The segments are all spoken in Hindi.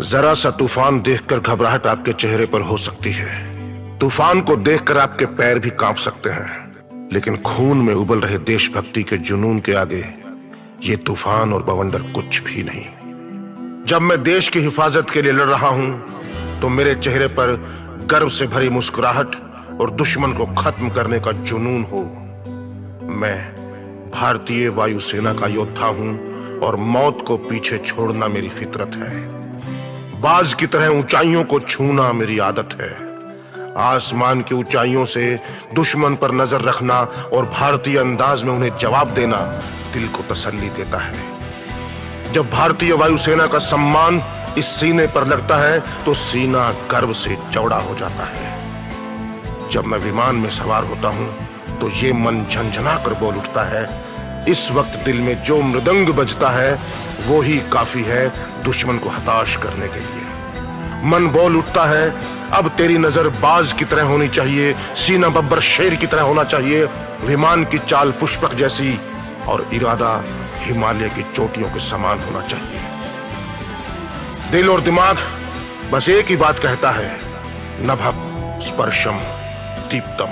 जरा सा तूफान देखकर घबराहट आपके चेहरे पर हो सकती है। तूफान को देखकर आपके पैर भी कांप सकते हैं, लेकिन खून में उबल रहे देशभक्ति के जुनून के आगे ये तूफान और बवंडर कुछ भी नहीं। जब मैं देश की हिफाजत के लिए लड़ रहा हूं तो मेरे चेहरे पर गर्व से भरी मुस्कुराहट और दुश्मन को खत्म करने का जुनून हो। मैं भारतीय वायुसेना का योद्धा हूं और मौत को पीछे छोड़ना मेरी फितरत है। बाज की तरह ऊंचाइयों को छूना मेरी आदत है। आसमान की ऊंचाइयों से दुश्मन पर नजर रखना और भारतीय अंदाज में उन्हें जवाब देना दिल को तसल्ली देता है। जब भारतीय वायुसेना का सम्मान इस सीने पर लगता है तो सीना गर्व से चौड़ा हो जाता है। जब मैं विमान में सवार होता हूं तो ये मन झंझना कर बोल उठता है, इस वक्त दिल में जो मृदंग बजता है वो ही काफी है दुश्मन को हताश करने के लिए। मन बोल उठता है, अब तेरी नजर बाज की तरह होनी चाहिए, सीना बब्बर शेर की तरह होना चाहिए, विमान की चाल पुष्पक जैसी और इरादा हिमालय की चोटियों के समान होना चाहिए। दिल और दिमाग बस एक ही बात कहता है, नभः स्पर्शम दीप्तम।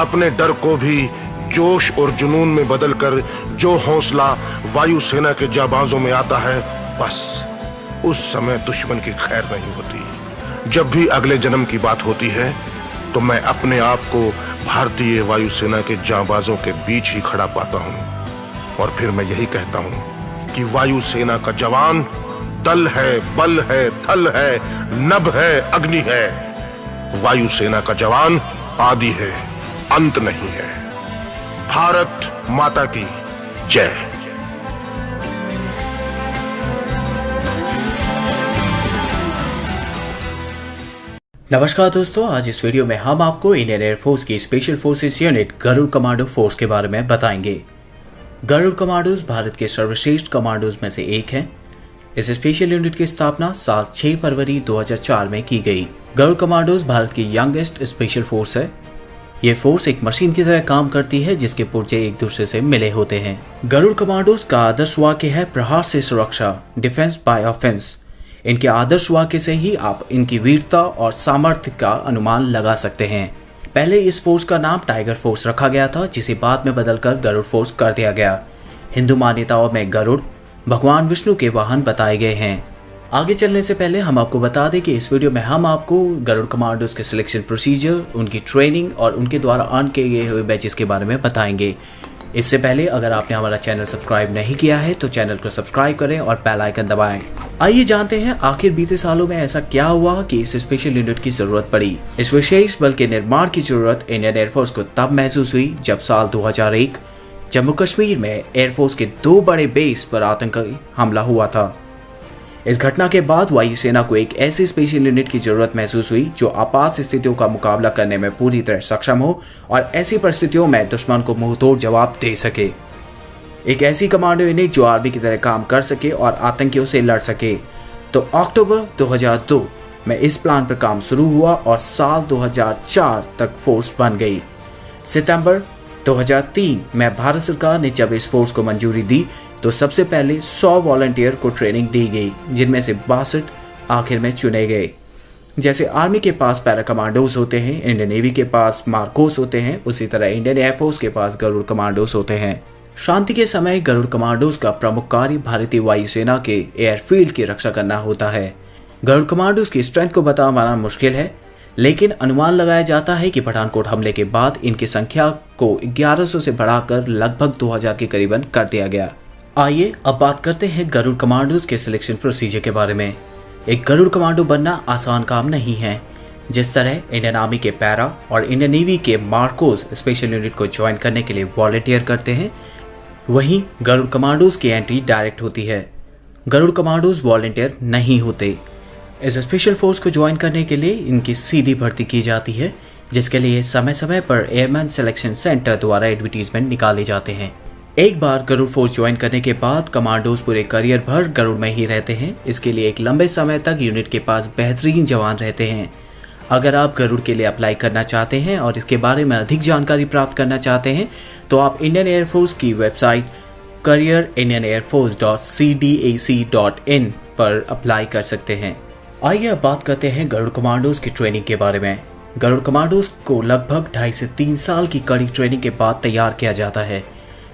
अपने डर को भी जोश और जुनून में बदलकर जो हौसला वायुसेना के जाबाजों में आता है, बस उस समय दुश्मन की खैर नहीं होती। जब भी अगले जन्म की बात होती है तो मैं अपने आप को भारतीय वायुसेना के जाबाजों के बीच ही खड़ा पाता हूं और फिर मैं यही कहता हूं कि वायुसेना का जवान दल है, बल है, थल है, नभ है, अग्नि है। वायुसेना का जवान आदि है, अंत नहीं है। भारत माता की जय। नमस्कार दोस्तों, आज इस वीडियो में हम आपको इंडियन एयरफोर्स की special forces unit Garud commando force के बारे में बताएंगे। गरुड़ कमांडोज भारत के सर्वश्रेष्ठ कमांडोज में से एक है। इस स्पेशल यूनिट की स्थापना साल 6 फरवरी 2004 में की गई। गरुड़ कमांडोज भारत की यंगेस्ट स्पेशल फोर्स है। ये फोर्स एक मशीन की तरह काम करती है जिसके पुर्जे एक दूसरे से मिले होते हैं। गरुड़ कमांडोज का आदर्श वाक्य है प्रहार से सुरक्षा, डिफेंस बाय ऑफेंस। इनके आदर्श वाक्य से ही आप इनकी वीरता और सामर्थ्य का अनुमान लगा सकते हैं। पहले इस फोर्स का नाम टाइगर फोर्स रखा गया था, जिसे बाद में बदलकर गरुड़ फोर्स कर दिया गया। हिंदू मान्यताओं में गरुड़ भगवान विष्णु के वाहन बताए गए हैं। आगे चलने से पहले हम आपको बता दें कि इस वीडियो में हम आपको गरुड़ कमांडोज के सिलेक्शन प्रोसीजर, उनकी ट्रेनिंग और उनके द्वारा अर्न किए हुए बैचेस के बारे में बताएंगे। इससे पहले अगर आपने हमारा चैनल सब्सक्राइब नहीं किया है तो चैनल को सब्सक्राइब करें और बेल आइकन दबाएं। आइए जानते हैं आखिर बीते सालों में ऐसा क्या हुआ कि इस स्पेशल यूनिट की जरूरत पड़ी। इस विशेष बल के निर्माण की जरूरत इंडियन एयरफोर्स को तब महसूस हुई जब साल 2001 जम्मू कश्मीर में एयरफोर्स के 2 बड़े बेस पर आतंकी हमला हुआ था। इस घटना के बाद वायुसेना को एक ऐसी स्पेशल यूनिट की जरूरत महसूस हुई जो आपात स्थितियों का मुकाबला करने में पूरी तरह सक्षम हो और ऐसी परिस्थितियों में दुश्मन को मुंहतोड़ जवाब दे सके। एक ऐसी कमांडो यूनिट जो आर्मी की तरह काम कर सके और आतंकियों से लड़ सके। तो अक्टूबर 2002 में इस प्लान पर काम शुरू हुआ और साल 2004 तक फोर्स बन गई। सितंबर 2003 में भारत सरकार ने जब इस फोर्स को मंजूरी दी तो सबसे पहले 100 वॉलंटियर को ट्रेनिंग दी गई, जिनमें से 62 आखिर में चुने गए। जैसे आर्मी के पास पैरा कमांडोज होते हैं, इंडियन नेवी के पास मार्कोस होते हैं, उसी तरह इंडियन एयरफोर्स के पास गरुड़ कमांडोज होते हैं। शांति के समय गरुड़ कमांडोज का प्रमुख कार्य भारतीय वायुसेना के एयरफील्ड की रक्षा करना होता है। गरुड़ कमांडोज की स्ट्रेंथ को बताना मुश्किल है, लेकिन अनुमान लगाया जाता है कि पठानकोट हमले के बाद इनकी संख्या को 1100 से बढ़ाकर लगभग 2000 के करीबन कर दिया गया। आइए अब बात करते हैं गरुड़ कमांडोज के सिलेक्शन प्रोसीजर के बारे में। एक गरुड़ कमांडो बनना आसान काम नहीं है। जिस तरह इंडियन आर्मी के पैरा और इंडियन नेवी के मार्कोस स्पेशल यूनिट को ज्वाइन करने के लिए वॉलंटियर करते हैं, वहीं गरुड़ कमांडोज की एंट्री डायरेक्ट होती है। गरुड़ कमांडोज वॉलंटियर नहीं होते। इस स्पेशल फोर्स को ज्वाइन करने के लिए इनकी सीधी भर्ती की जाती है, जिसके लिए समय समय पर एयरमैन सिलेक्शन सेंटर द्वारा एडवर्टीजमेंट निकाले जाते हैं। एक बार गरुड़ फोर्स ज्वाइन करने के बाद कमांडोज पूरे करियर भर गरुड़ में ही रहते हैं। इसके लिए एक लंबे समय तक यूनिट के पास बेहतरीन जवान रहते हैं। अगर आप गरुड़ के लिए अप्लाई करना चाहते हैं और इसके बारे में अधिक जानकारी प्राप्त करना चाहते हैं तो आप इंडियन एयरफोर्स की वेबसाइट careerindianairforce.cdac.in पर अप्लाई कर सकते हैं। आइए अब बात करते हैं गरुड़ कमांडोज की ट्रेनिंग के बारे में। गरुड़ कमांडोज को लगभग 2.5 से 3 साल की कड़ी ट्रेनिंग के बाद तैयार किया जाता है,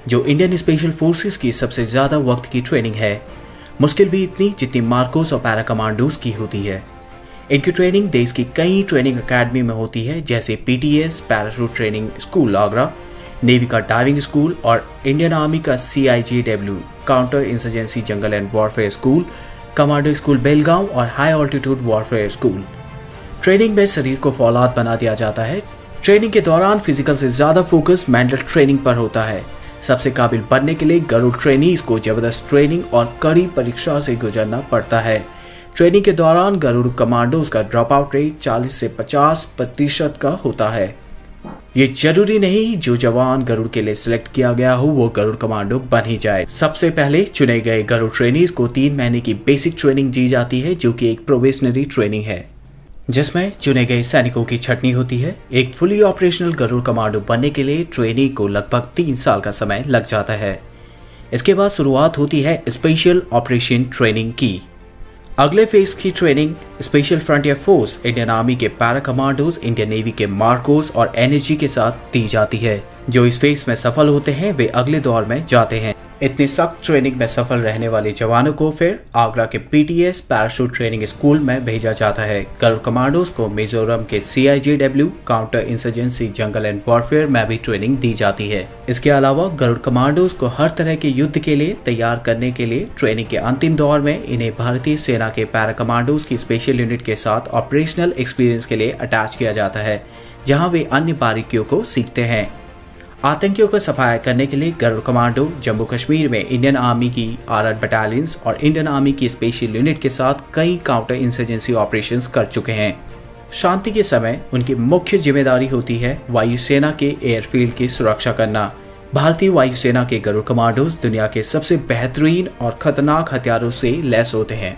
जो इंडियन स्पेशल फोर्सेस की सबसे ज़्यादा वक्त की ट्रेनिंग है। मुश्किल भी इतनी जितनी मार्कोस और पैरा कमांडोज की होती है। इनकी ट्रेनिंग देश की कई ट्रेनिंग अकेडमी में होती है, जैसे PTS parachute training school Agra, navy का डाइविंग स्कूल और इंडियन आर्मी का CIJW counter insurgency jungle and warfare school, commando school Belgaum और high altitude warfare school. Training में शरीर को फौलाद बना दिया जाता है। ट्रेनिंग के दौरान फिजिकल से ज़्यादा फोकस मेंटल ट्रेनिंग पर होता है। सबसे काबिल बनने के लिए गरुड़ ट्रेनीज को जबरदस्त ट्रेनिंग और कड़ी परीक्षा से गुजरना पड़ता है। ट्रेनिंग के दौरान गरुड़ कमांडोज का ड्रॉप आउट रेट 40 से 50% का होता है। ये जरूरी नहीं जो जवान गरुड़ के लिए सिलेक्ट किया गया हो वो गरुड़ कमांडो बन ही जाए। सबसे पहले चुने गए गरुड़ ट्रेनीज को 3 महीने की बेसिक ट्रेनिंग दी जाती है, जो कि एक प्रोबेशनरी ट्रेनिंग है, जिसमें चुने गए सैनिकों की छटनी होती है। एक फुली ऑपरेशनल गरुड़ कमांडो बनने के लिए ट्रेनी को लगभग 3 साल का समय लग जाता है। इसके बाद शुरुआत होती है स्पेशल ऑपरेशन ट्रेनिंग की। अगले फेज की training special frontier force, Indian army के पैरा कमांडोज, इंडियन नेवी के मार्कोस और NSG के साथ दी जाती है। जो इस फेज में सफल होते हैं वे अगले दौर में जाते हैं। इतनी सख्त ट्रेनिंग में सफल रहने वाले जवानों को फिर आगरा के PTS पैराशूट ट्रेनिंग स्कूल में भेजा जाता है। गरुड़ कमांडोज को मिजोरम के CIJW counter insurgency jungle and warfare में भी ट्रेनिंग दी जाती है। इसके अलावा गरुड़ कमांडोज को हर तरह के युद्ध के लिए तैयार करने के लिए ट्रेनिंग के अंतिम दौर में इन्हें भारतीय सेना के पैरा कमांडोज की स्पेशल यूनिट के साथ ऑपरेशनल एक्सपीरियंस के लिए अटैच किया जाता है, जहाँ वे अन्य बारीकियों को सीखते हैं। आतंकियों का सफाया करने के लिए गरुड़ कमांडो जम्मू कश्मीर में इंडियन आर्मी की RR बटालियंस और इंडियन आर्मी की स्पेशल यूनिट के साथ कई काउंटर इंसर्जेंसी ऑपरेशंस कर चुके हैं। शांति के समय उनकी मुख्य जिम्मेदारी होती है वायुसेना के एयरफील्ड की सुरक्षा करना। भारतीय वायुसेना के गरुड़ कमांडोज दुनिया के सबसे बेहतरीन और खतरनाक हथियारों से लैस होते हैं।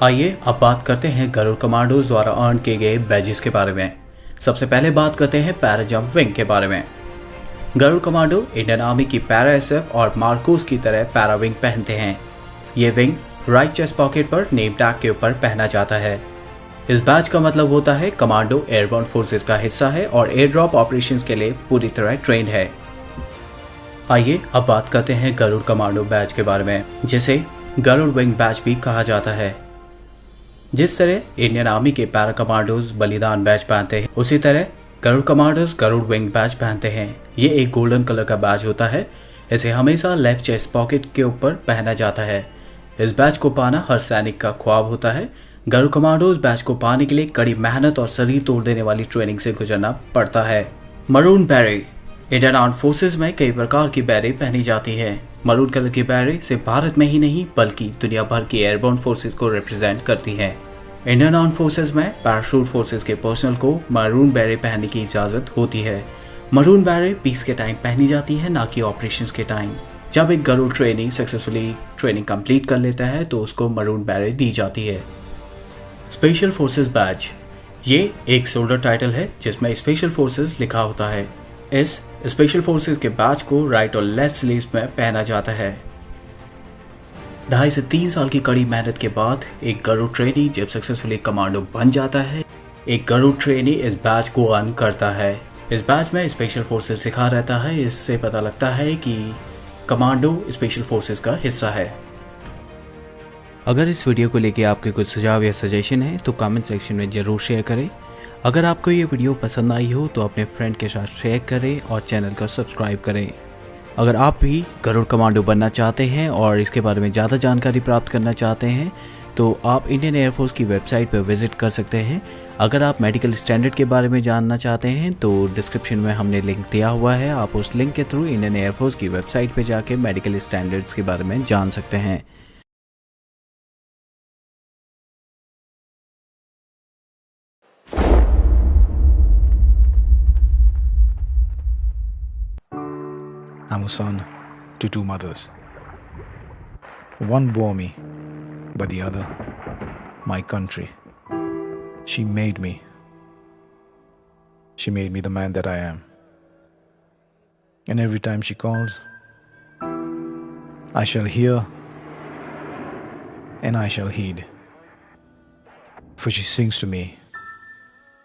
आइए अब बात करते हैं गरुड़ कमांडोज द्वारा अर्न किए गए बैजेस के बारे में। सबसे पहले बात करते हैं पैरा जंप विंग के बारे में। गरुड़ कमांडो इंडियन आर्मी की पैरा SF और मार्कोस की तरह पैरा विंग पहनते हैं। ये विंग राइट चेस्ट पॉकेट पर नेम टैग के ऊपर पहना जाता है। इस बैच का मतलब होता है कमांडो एयरबोर्न फोर्सेस का हिस्सा है और एयर ड्रॉप ऑपरेशंस के लिए पूरी तरह ट्रेंड है। आइए अब बात करते हैं गरुड़ कमांडो बैच के बारे में, जिसे गरुड़ विंग बैच भी कहा जाता है। जिस तरह इंडियन आर्मी के पैरा कमांडोज बलिदान बैच पहनते हैं, उसी तरह Garud commandos Garud wing badge पहनते हैं। ये एक गोल्डन कलर का बैच होता है। इसे हमेशा लेफ्ट चेस्ट पॉकेट के ऊपर पहना जाता है। इस बैच को पाना हर सैनिक का ख्वाब होता है। गरुड़ कमांडोज बैच को पाने के लिए कड़ी मेहनत और शरीर तोड़ देने वाली ट्रेनिंग से गुजरना पड़ता है। Maroon beret. Indian armed forces में कई प्रकार की बैरेट पहनी जाती है। मरून कलर की बैरेट सिर्फ भारत में ही नहीं बल्कि दुनिया भर की एयरबोर्न फोर्सेज को रिप्रेजेंट करती है। इंडियन आर्म फोर्सेज में पैराशूट फोर्सेज के पर्सनल को मरून बैरेट पहनने की इजाजत होती है। मरून बैरेट पीस के टाइम पहनी जाती है, ना कि ऑपरेशंस के टाइम। जब एक Garud trainee successfully training complete कर लेता है तो उसको मरून बैरेट दी जाती है। स्पेशल फोर्सेज बैच, ये एक शोल्डर टाइटल है जिसमें स्पेशल फोर्सेज लिखा होता है। इस स्पेशल फोर्सेज के बैच को राइट और लेफ्ट स्लीव्स में पहना जाता है। 2.5 से 3 साल की कड़ी मेहनत के बाद एक गरुड़ ट्रेनी जब सक्सेसफुली कमांडो बन जाता है, एक गरुड़ ट्रेनी इस बैच को अर्न करता है। इस बैच में स्पेशल फोर्सेज लिखा रहता है। इससे पता लगता है कि कमांडो स्पेशल फोर्सेज का हिस्सा है। अगर इस वीडियो को लेके आपके कुछ सुझाव या सजेशन है तो कमेंट सेक्शन में ज़रूर शेयर करें। अगर आपको ये वीडियो पसंद आई हो तो अपने फ्रेंड के साथ शेयर करें और चैनल को सब्सक्राइब करें। अगर आप भी गरुड़ कमांडो बनना चाहते हैं और इसके बारे में ज़्यादा जानकारी प्राप्त करना चाहते हैं तो आप इंडियन एयरफोर्स की वेबसाइट पर विजिट कर सकते हैं। अगर आप मेडिकल स्टैंडर्ड के बारे में जानना चाहते हैं तो डिस्क्रिप्शन में हमने लिंक दिया हुआ है। आप उस लिंक के थ्रू इंडियन एयरफोर्स की वेबसाइट पर जाके मेडिकल स्टैंडर्ड्स के बारे में जान सकते हैं। I'm a son to 2 mothers. One bore me, but the other, my country. She made me. She made me the man that I am. And every time she calls, I shall hear and I shall heed, for she sings to me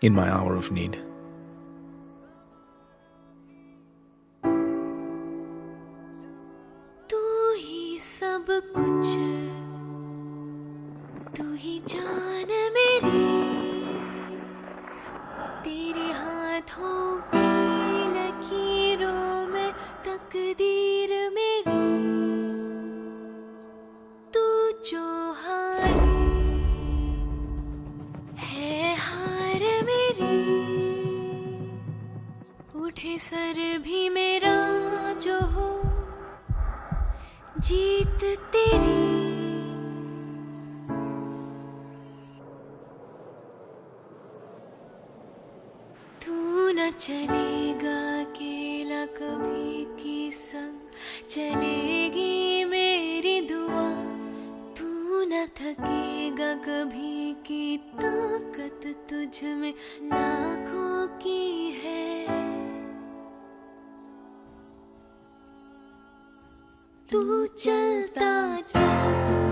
in my hour of need. तू ही सब कुछ, तू ही जान मेरी, तेरे हाथों की लकीरों में तकदीर मेरी, तू जो हारी है हार मेरी, उठे सर भी मेरा जो हो जीत तेरी। तू न चलेगा अकेला कभी की संग, चलेगी मेरी दुआ। तू न थकेगा कभी की ताकत तुझ में लाखों की है। तू चलता चल तू